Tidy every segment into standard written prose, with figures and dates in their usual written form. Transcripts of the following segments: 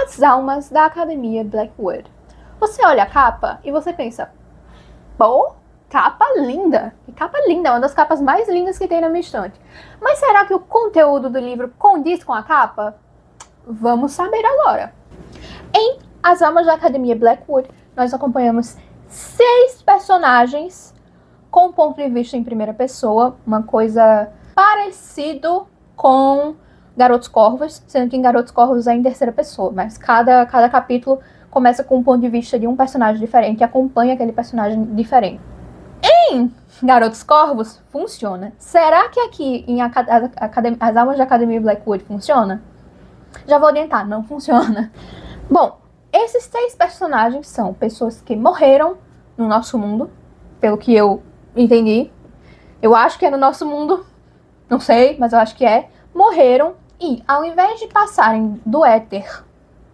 As Almas da Academia Blackwood. Você olha a capa e você pensa, pô, capa linda. Que capa linda, uma das capas mais lindas que tem na minha estante. Mas será que o conteúdo do livro condiz com a capa? Vamos saber agora. Em As Almas da Academia Blackwood, nós acompanhamos 6 personagens com ponto de vista em primeira pessoa, uma coisa parecido com Garotos Corvos, sendo que em Garotos Corvos é em terceira pessoa, mas cada capítulo começa com um ponto de vista de um personagem diferente e acompanha aquele personagem diferente. Em Garotos Corvos, funciona. Será que aqui em As Almas da Academia Blackwood funciona? Já vou adiantar, não funciona. Bom, esses 6 personagens são pessoas que morreram no nosso mundo, pelo que eu entendi. Eu acho que é no nosso mundo, não sei, mas eu acho que é. Morreram e, ao invés de passarem do éter,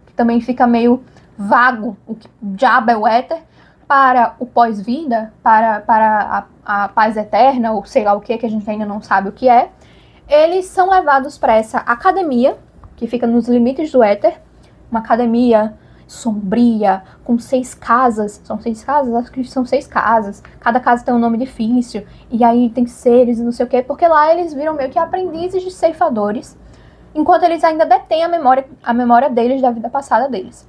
que também fica meio vago, o que diabo é o éter, para o pós-vida, para a paz eterna, ou sei lá o que a gente ainda não sabe o que é, eles são levados para essa academia, que fica nos limites do éter, uma academia sombria, com 6 casas. São 6 casas? Acho que são 6 casas. Cada casa tem um nome difícil. E aí tem seres e não sei o quê. Porque lá eles viram meio que aprendizes de ceifadores. Enquanto eles ainda detêm a memória deles, da vida passada deles.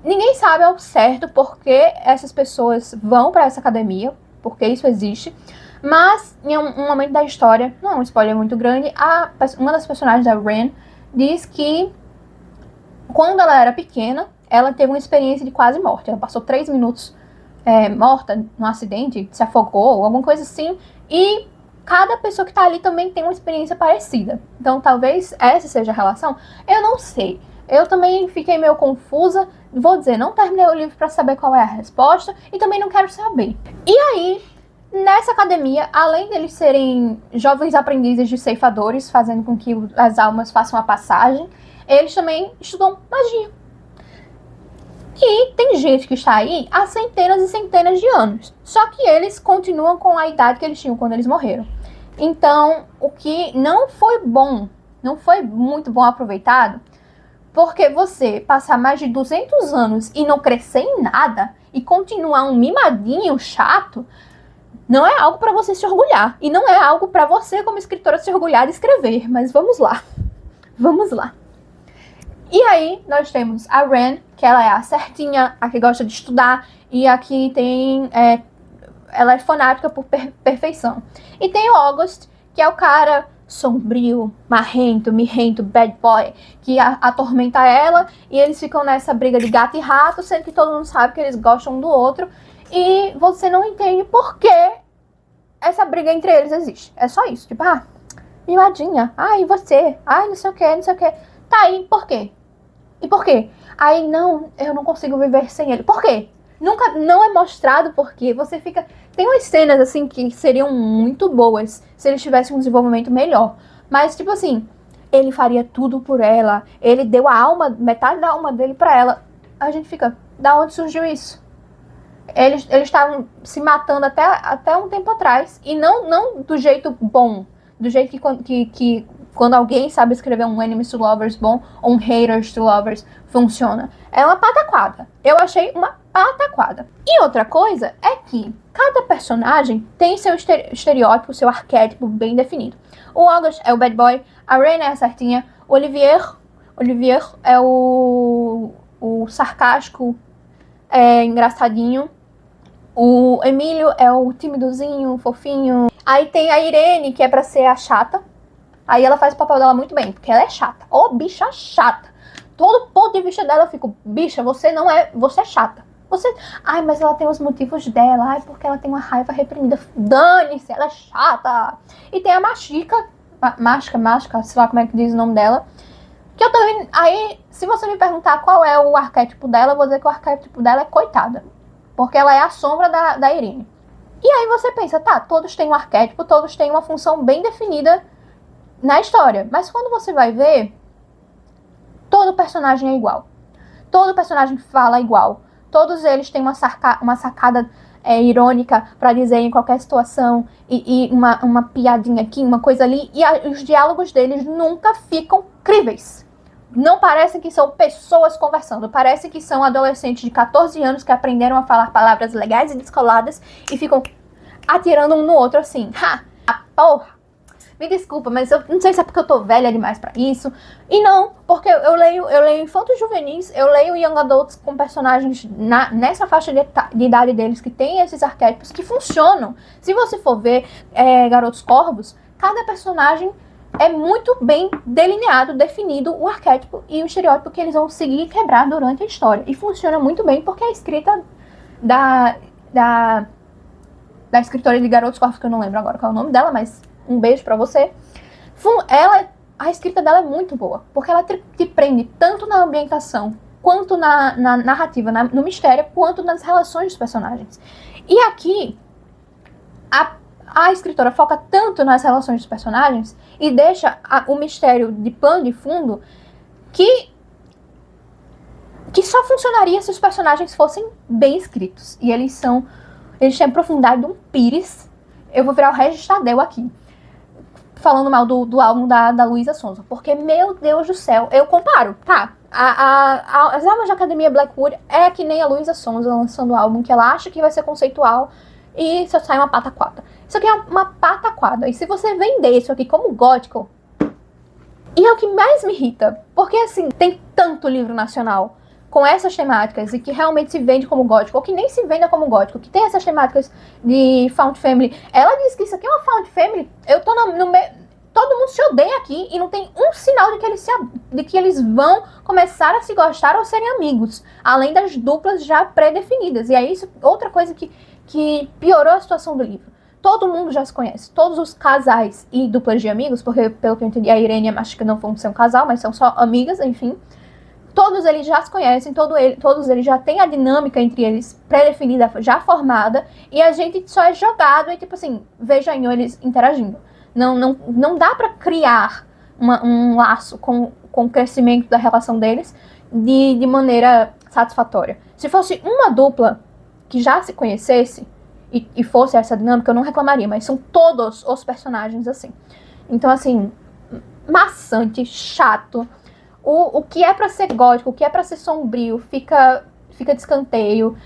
Ninguém sabe ao certo por que essas pessoas vão para essa academia. Porque isso existe. Mas, em um momento da história, não é um spoiler muito grande, uma das personagens, da Ren, diz que quando ela era pequena, ela teve uma experiência de quase morte. Ela passou 3 minutos morta num acidente, se afogou, alguma coisa assim. E cada pessoa que tá ali também tem uma experiência parecida. Então, talvez essa seja a relação. Eu não sei. Eu também fiquei meio confusa. Vou dizer, não terminei o livro para saber qual é a resposta. E também não quero saber. E aí, nessa academia, além deles serem jovens aprendizes de ceifadores, fazendo com que as almas façam a passagem, eles também estudam magia. E tem gente que está aí há centenas e centenas de anos. Só que eles continuam com a idade que eles tinham quando eles morreram. Então, o que não foi bom, não foi muito bom aproveitado, porque você passar mais de 200 anos e não crescer em nada, e continuar um mimadinho chato, não é algo para você se orgulhar. E não é algo para você, como escritora, se orgulhar de escrever. Mas vamos lá. Vamos lá. E aí, nós temos a Ren, que ela é a certinha, a que gosta de estudar, e a que tem... ela é fanática por perfeição. E tem o August, que é o cara sombrio, marrento, mirrento, bad boy, que atormenta ela, e eles ficam nessa briga de gato e rato, sendo que todo mundo sabe que eles gostam um do outro, e você não entende por que essa briga entre eles existe. É só isso, tipo, mimadinha, e você, não sei o que, não sei o que. Tá aí, por quê? E por quê? Aí, não, eu não consigo viver sem ele. Por quê? Nunca, não é mostrado por quê. Você fica... Tem umas cenas, assim, que seriam muito boas se eles tivessem um desenvolvimento melhor. Mas, tipo assim, ele faria tudo por ela. Ele deu a alma, metade da alma dele pra ela. A gente fica, da onde surgiu isso? Eles estavam se matando até um tempo atrás. E não do jeito bom. Do jeito que quando alguém sabe escrever um enemies to lovers bom ou um haters to lovers funciona. É uma pataquada. Eu achei uma pataquada. E outra coisa é que cada personagem tem seu estereótipo, seu arquétipo bem definido. O August é o bad boy, a Ren é a certinha, o Olivier é o sarcástico, engraçadinho. O Emílio é o timidozinho, fofinho. Aí tem a Irene, que é pra ser a chata. Aí ela faz o papel dela muito bem, porque ela é chata. Bicha chata. Todo ponto de vista dela eu fico, bicha, você é chata. Mas ela tem os motivos dela. Porque ela tem uma raiva reprimida. Dane-se, ela é chata. E tem a Mágica, sei lá como é que diz o nome dela. Que eu também, aí, se você me perguntar qual é o arquétipo dela, eu vou dizer que o arquétipo dela é coitada. Porque ela é a sombra da Irene. E aí você pensa, todos têm um arquétipo, todos têm uma função bem definida na história. Mas quando você vai ver, todo personagem é igual. Todo personagem fala igual. Todos eles têm uma sacada irônica pra dizer em qualquer situação. E uma piadinha aqui, uma coisa ali. E os diálogos deles nunca ficam críveis. Não parece que são pessoas conversando, parece que são adolescentes de 14 anos que aprenderam a falar palavras legais e descoladas e ficam atirando um no outro assim. Ha! Porra! Me desculpa, mas eu não sei se é porque eu tô velha demais pra isso. E não, porque eu leio infantos juvenis, eu leio young adults com personagens nessa faixa de idade deles que tem esses arquétipos que funcionam. Se você for ver Garotos Corvos, cada personagem é muito bem delineado, definido o arquétipo e o estereótipo que eles vão seguir e quebrar durante a história. E funciona muito bem porque a escrita da escritora de Garotos Corvos, que eu não lembro agora qual é o nome dela, mas um beijo pra você. A escrita dela é muito boa, porque ela te prende tanto na ambientação, quanto na narrativa, no mistério, quanto nas relações dos personagens. E aqui, a escritora foca tanto nas relações dos personagens e deixa o mistério de plano de fundo que só funcionaria se os personagens fossem bem escritos. E eles têm a profundidade de um pires. Eu vou virar o Regis Tadeu aqui, falando mal do álbum da Luísa Sonza. Porque, meu Deus do céu, eu comparo, tá? As Almas da Academia Blackwood é que nem a Luísa Sonza lançando o álbum que ela acha que vai ser conceitual e só sai uma pataquada. Isso aqui é uma pataquada. E se você vender isso aqui como gótico, e é o que mais me irrita, porque assim, tem tanto livro nacional com essas temáticas e que realmente se vende como gótico, ou que nem se venda como gótico, que tem essas temáticas de Found Family. Ela diz que isso aqui é uma Found Family, eu tô no meio, todo mundo se odeia aqui e não tem um sinal de que eles vão começar a se gostar ou serem amigos, além das duplas já pré-definidas. E é isso, outra coisa que piorou a situação do livro. Todo mundo já se conhece, todos os casais e duplas de amigos, porque pelo que eu entendi, a Irene e a Mashika não vão ser um casal, mas são só amigas, enfim. Todos eles já se conhecem, todos eles já têm a dinâmica entre eles pré-definida, já formada, e a gente só é jogado e, tipo assim, veja eles interagindo. Não dá pra criar um laço com o crescimento da relação deles de maneira satisfatória. Se fosse uma dupla que já se conhecesse e fosse essa dinâmica, eu não reclamaria, mas são todos os personagens assim. Então, assim, maçante, chato. O que é pra ser gótico, o que é pra ser sombrio, fica de escanteio.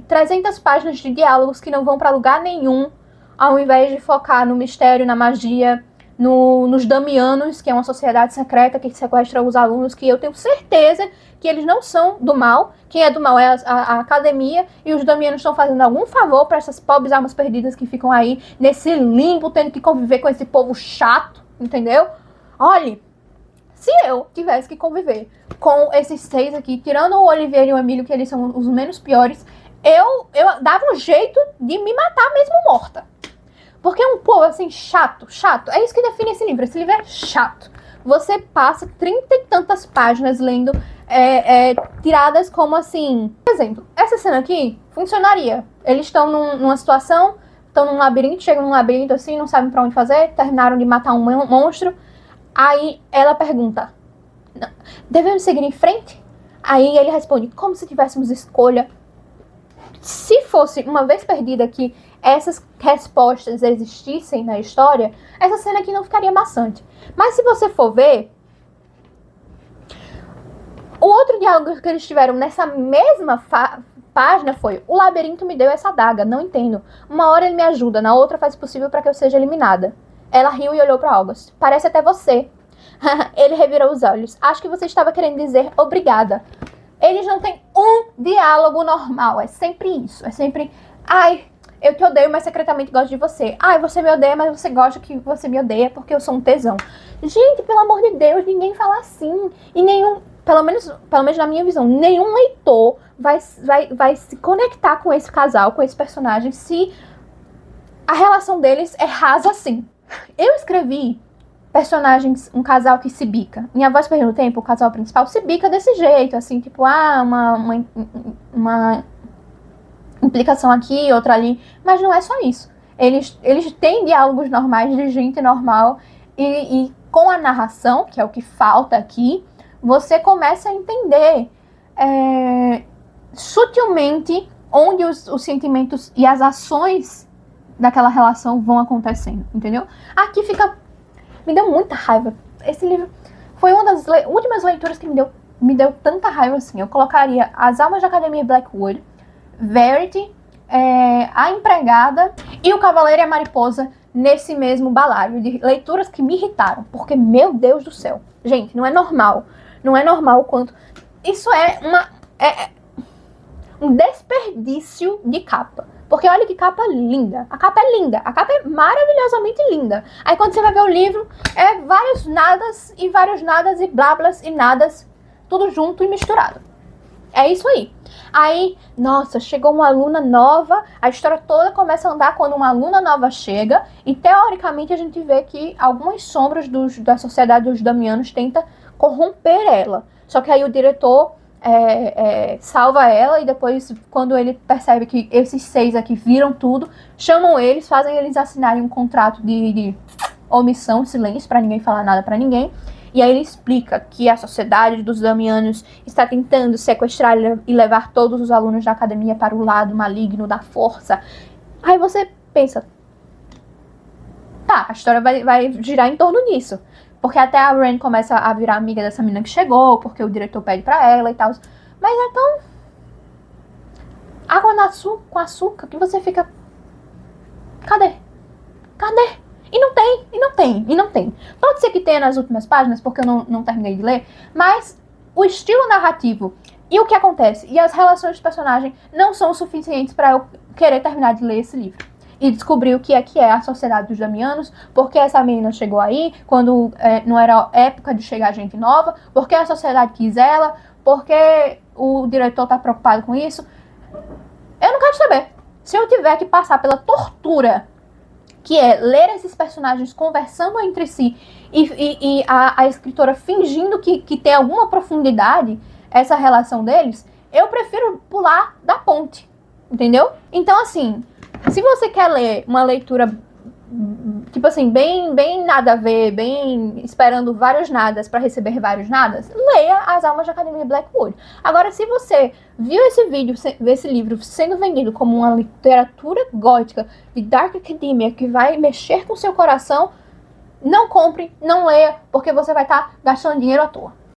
300 páginas de diálogos que não vão pra lugar nenhum, ao invés de focar no mistério, na magia, nos Damianos, que é uma sociedade secreta que sequestra os alunos, que eu tenho certeza que eles não são do mal. Quem é do mal é a academia, e os Damianos estão fazendo algum favor para essas pobres almas perdidas que ficam aí nesse limbo, tendo que conviver com esse povo chato, entendeu? Olhe, se eu tivesse que conviver com esses 6 aqui, tirando o Oliveira e o Emílio, que eles são os menos piores, eu dava um jeito de me matar mesmo morta. Porque é um povo assim, chato. É isso que define esse livro. Esse livro é chato. Você passa 30 e tantas páginas lendo tiradas como assim... Por exemplo, essa cena aqui funcionaria. Eles estão numa situação, estão num labirinto, chegam num labirinto assim, não sabem pra onde fazer, terminaram de matar um monstro. Aí ela pergunta, devemos seguir em frente? Aí ele responde, como se tivéssemos escolha. Se fosse uma vez perdida que essas respostas existissem na história, essa cena aqui não ficaria maçante. Mas se você for ver, o outro diálogo que eles tiveram nessa mesma página foi: o labirinto me deu essa adaga, não entendo. Uma hora ele me ajuda, na outra faz o possível para que eu seja eliminada. Ela riu e olhou para August. Parece até você. Ele revirou os olhos. Acho que você estava querendo dizer obrigada. Eles não têm um diálogo normal. É sempre isso. É sempre, ai, eu te odeio, mas secretamente gosto de você. Ai, você me odeia, mas você gosta que você me odeia porque eu sou um tesão. Gente, pelo amor de Deus, ninguém fala assim. E nenhum, pelo menos na minha visão, nenhum leitor vai se conectar com esse casal, com esse personagem, se a relação deles é rasa assim. Eu escrevi personagens, um casal que se bica. Em A Voz Perdendo o Tempo, o casal principal se bica desse jeito, assim, tipo, uma implicação aqui, outra ali. Mas não é só isso. Eles têm diálogos normais de gente normal e com a narração, que é o que falta aqui, você começa a entender sutilmente onde os sentimentos e as ações daquela relação vão acontecendo, entendeu? Aqui me deu muita raiva. Esse livro foi uma das últimas leituras que me deu tanta raiva assim. Eu colocaria As Almas da Academia Blackwood, Verity, A Empregada e O Cavaleiro e a Mariposa nesse mesmo balaio de leituras que me irritaram. Porque, meu Deus do céu, gente, não é normal. Não é normal o quanto... Isso é um desperdício de capa. Porque olha que capa linda. A capa é linda. A capa é maravilhosamente linda. Aí quando você vai ver o livro, é vários nadas e blablas e nadas, tudo junto e misturado. É isso aí. Aí, nossa, chegou uma aluna nova, a história toda começa a andar quando uma aluna nova chega, e teoricamente a gente vê que algumas sombras da sociedade dos Damianos tenta corromper ela. Só que aí o diretor salva ela, e depois, quando ele percebe que esses 6 aqui viram tudo, chamam eles, fazem eles assinarem um contrato de omissão, silêncio, pra ninguém falar nada pra ninguém. E aí ele explica que a sociedade dos Damianos está tentando sequestrar e levar todos os alunos da academia para o lado maligno da força. Aí você pensa, tá, a história vai girar em torno disso. Porque até a Ren começa a virar amiga dessa menina que chegou, porque o diretor pede pra ela e tal. Mas é tão... água com açúcar que você fica... Cadê? E não tem. Pode ser que tenha nas últimas páginas, porque eu não terminei de ler, mas o estilo narrativo e o que acontece e as relações dos personagens não são suficientes para eu querer terminar de ler esse livro. E descobrir o que é a Sociedade dos Damianos, porque essa menina chegou aí, quando não era época de chegar gente nova, porque a sociedade quis ela, porque o diretor tá preocupado com isso. Eu não quero saber. Se eu tiver que passar pela tortura que é ler esses personagens conversando entre si e a escritora fingindo que tem alguma profundidade essa relação deles, eu prefiro pular da ponte, entendeu? Então, assim, se você quer ler uma leitura, tipo assim, bem nada a ver, bem esperando vários nadas para receber vários nadas, leia As Almas da Academia Blackwood. Agora, se você viu esse livro sendo vendido como uma literatura gótica de Dark Academia que vai mexer com seu coração, não compre, não leia, porque você vai estar gastando dinheiro à toa.